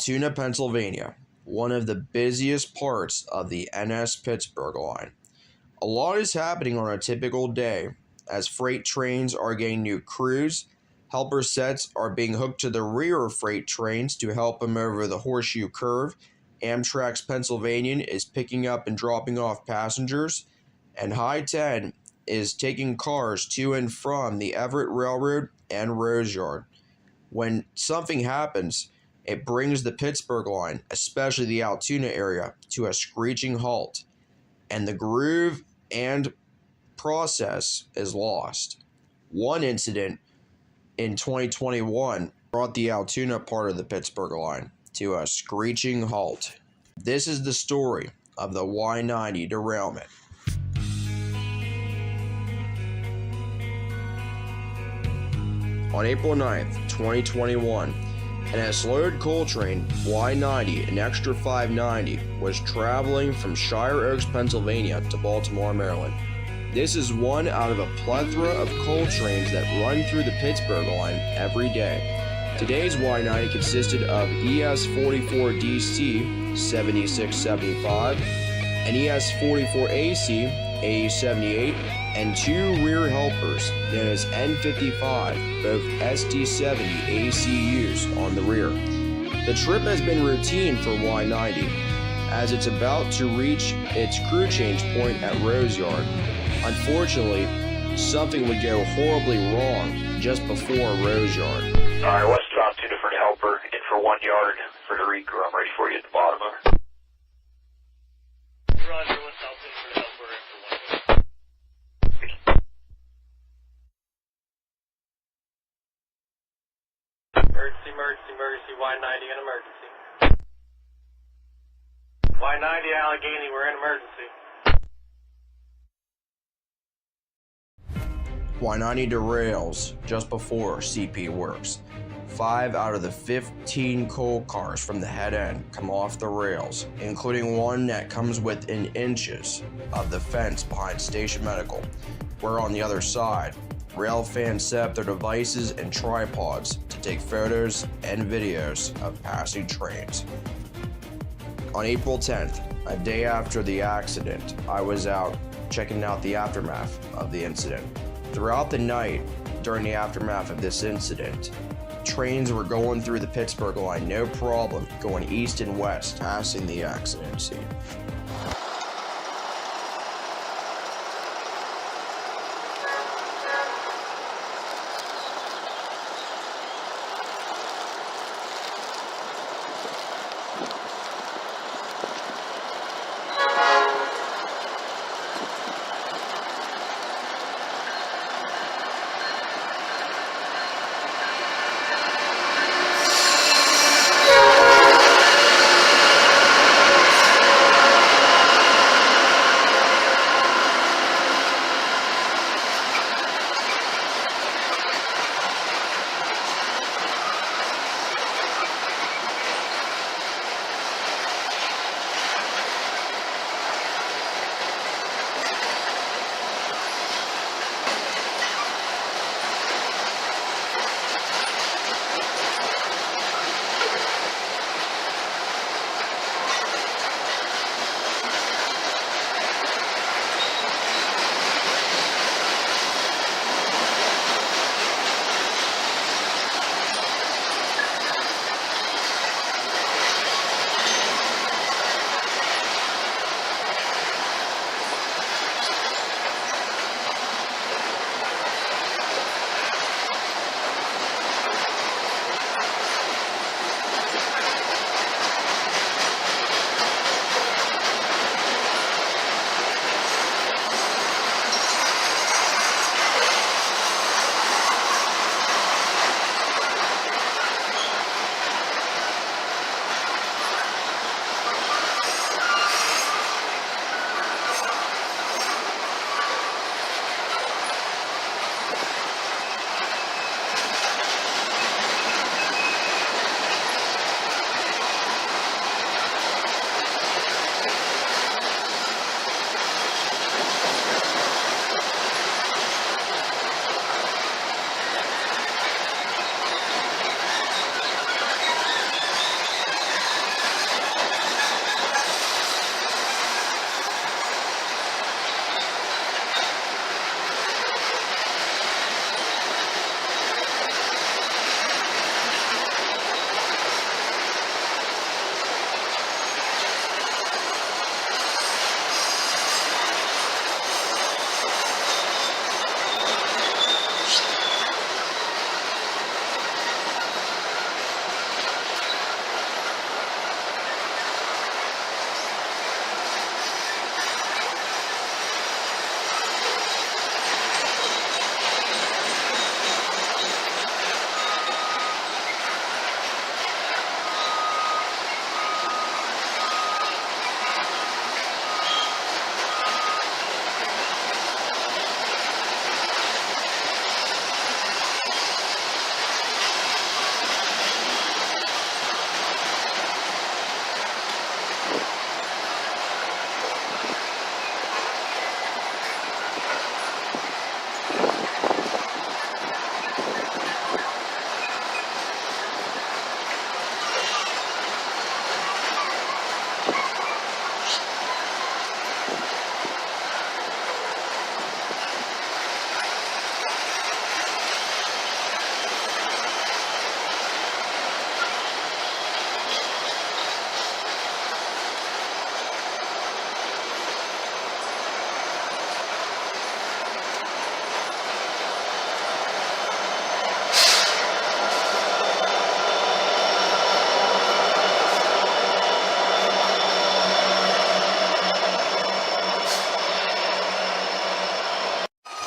Altoona, Pennsylvania, one of the busiest parts of the NS Pittsburgh line. A lot is happening on a typical day as freight trains are getting new crews, helper sets are being hooked to the rear of freight trains to help them over the horseshoe curve, Amtrak's Pennsylvanian is picking up and dropping off passengers, and High 10 is taking cars to and from the Everett Railroad and Rose Yard. When something happens, it brings the Pittsburgh line, especially the Altoona area, to a screeching halt, and the groove and process is lost. One incident in 2021 brought the Altoona part of the Pittsburgh line to a screeching halt. This is the story of the Y90 derailment. On April 9th, 2021, an S-load coal train, Y90, an extra 590, was traveling from Shire Oaks, Pennsylvania to Baltimore, Maryland. This is one out of a plethora of coal trains that run through the Pittsburgh line every day. Today's Y90 consisted of ES44DC 7675, an ES44AC 8078, and two rear helpers known as N55, both SD70 ACUs on the rear. The trip has been routine for Y90 as it's about to reach its crew change point at Rose Yard. Unfortunately, something would go horribly wrong just before Rose Yard. Alright, westbound, two different helper, in for 1 yard for the recrew. I'm ready for you at the bottom. Over. Roger, westbound, two different helper, in for 1 yard. Emergency, Y90 in emergency. Y90 Allegheny, we're in emergency. Y90 derails just before CP works. 5 out of the 15 coal cars from the head end come off the rails, including one that comes within inches of the fence behind Station Medical, where on the other side, rail fans set up their devices and tripods to take photos and videos of passing trains. On April 10th, a day after the accident, I was out checking out the aftermath of the incident. Throughout the night, during the aftermath of this incident, trains were going through the Pittsburgh line no problem, going east and west, passing the accident scene.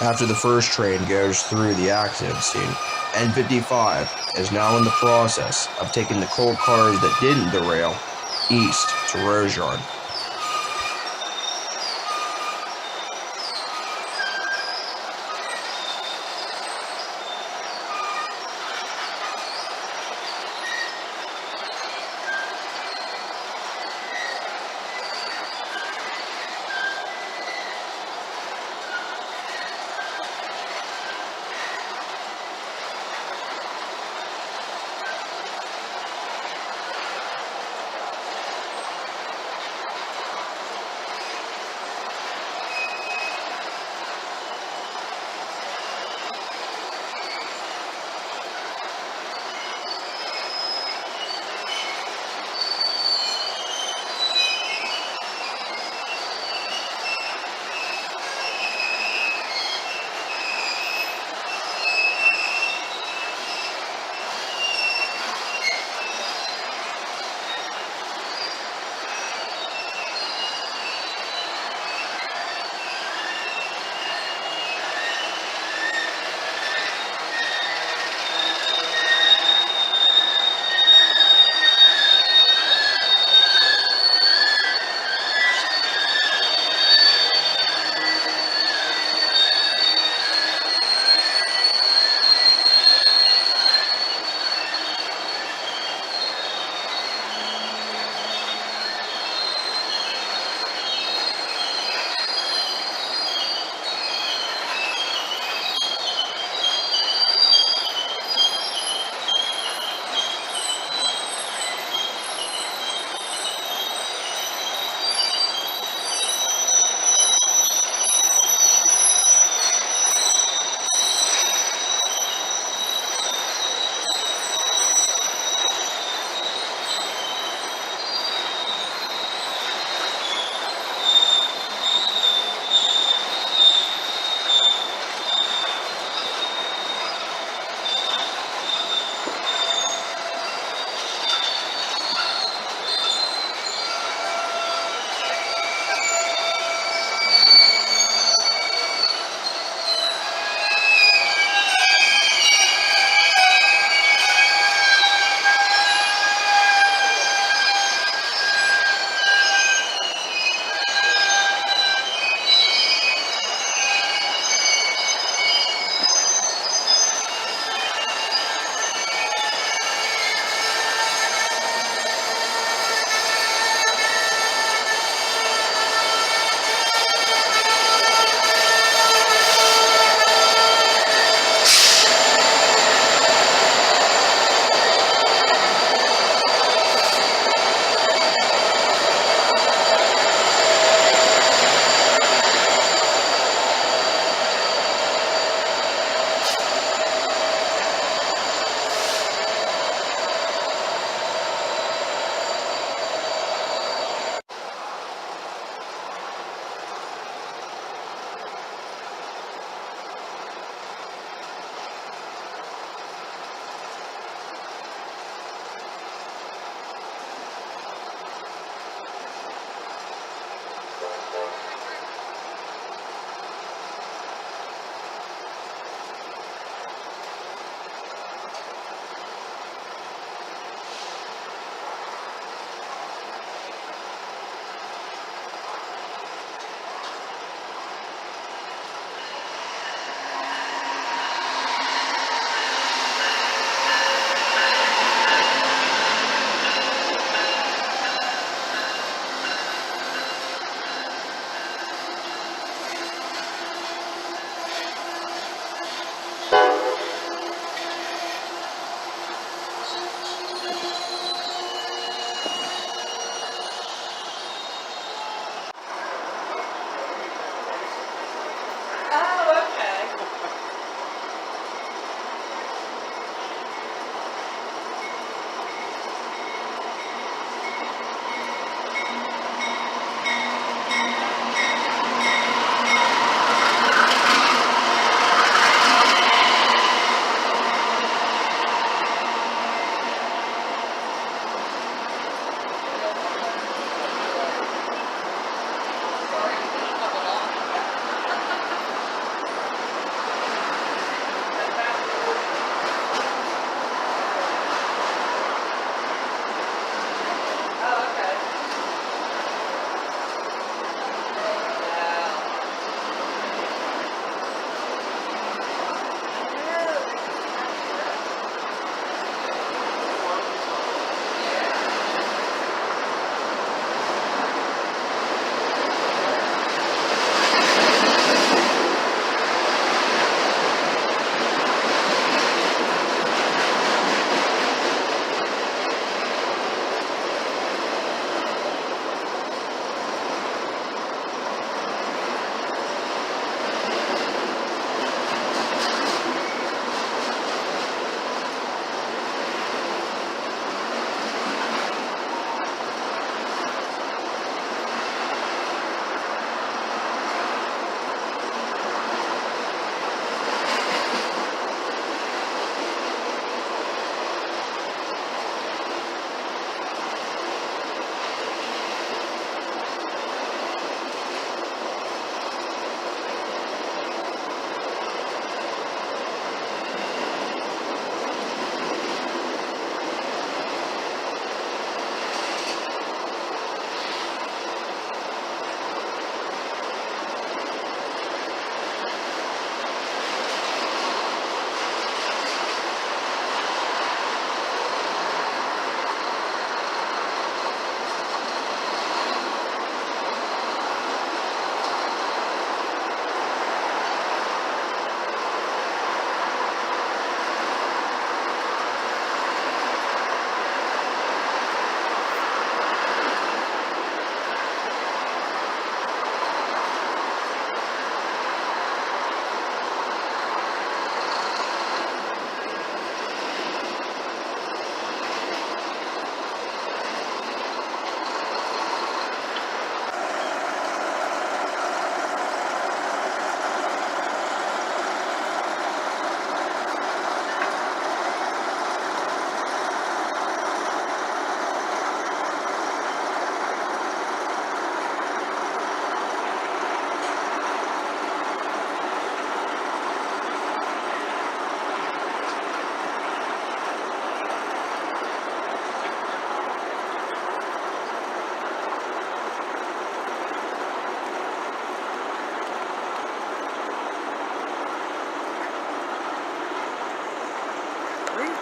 After the first train goes through the accident scene, N55 is now in the process of taking the coal cars that didn't derail east to Roseyard.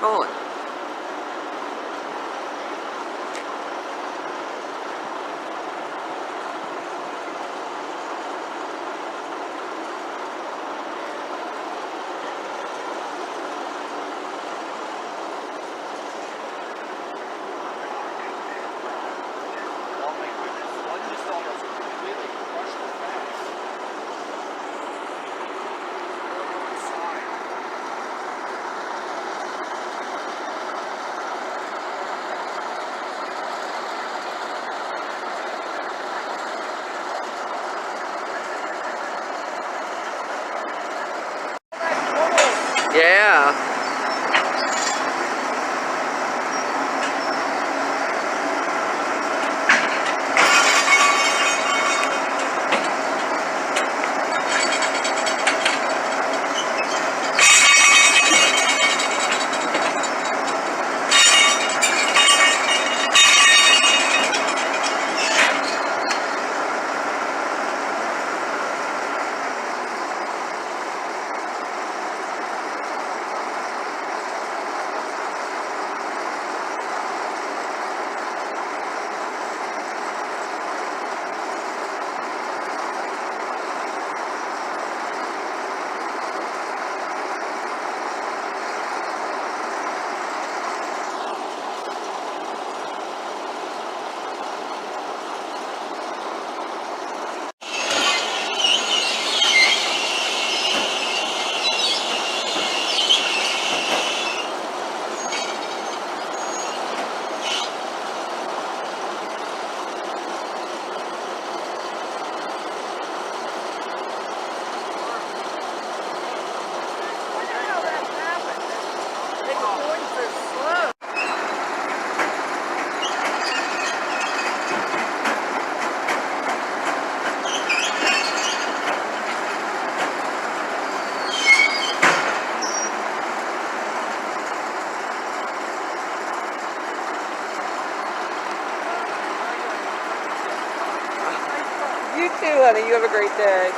Hold on. Yeah. You too, honey. You have a great day.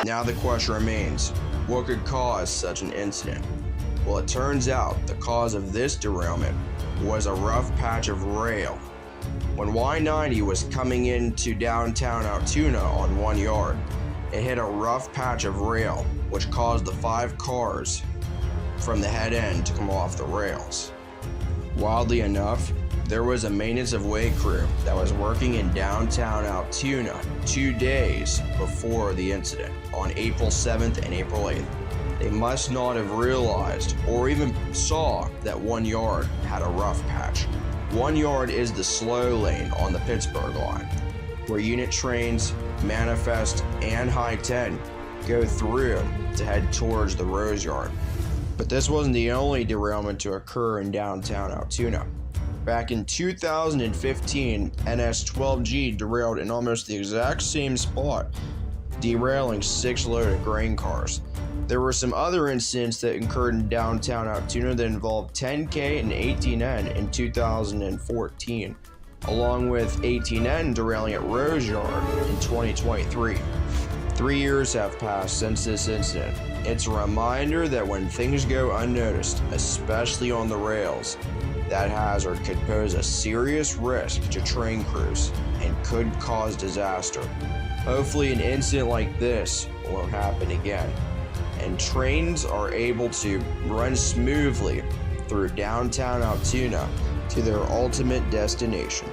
Now the question remains, what could cause such an incident? Well, it turns out the cause of this derailment was a rough patch of rail. When Y90 was coming into downtown Altoona on 1 yard, it hit a rough patch of rail, which caused the 5 cars from the head end to come off the rails. Wildly enough, there was a maintenance of way crew that was working in downtown Altoona 2 days before the incident, on April 7th and April 8th. They must not have realized or even saw that 1 yard had a rough patch. 1 yard is the slow lane on the Pittsburgh line, where unit trains, manifest, and high 10 go through to head towards the Rose Yard. But this wasn't the only derailment to occur in downtown Altoona. Back in 2015, NS-12G derailed in almost the exact same spot, derailing 6 loaded grain cars. There were some other incidents that occurred in downtown Altoona that involved 10K and 18N in 2014, along with 18N derailing at Rose Yard in 2023. 3 years have passed since this incident. It's a reminder that when things go unnoticed, especially on the rails, that hazard could pose a serious risk to train crews and could cause disaster. Hopefully an incident like this won't happen again, and trains are able to run smoothly through downtown Altoona to their ultimate destination.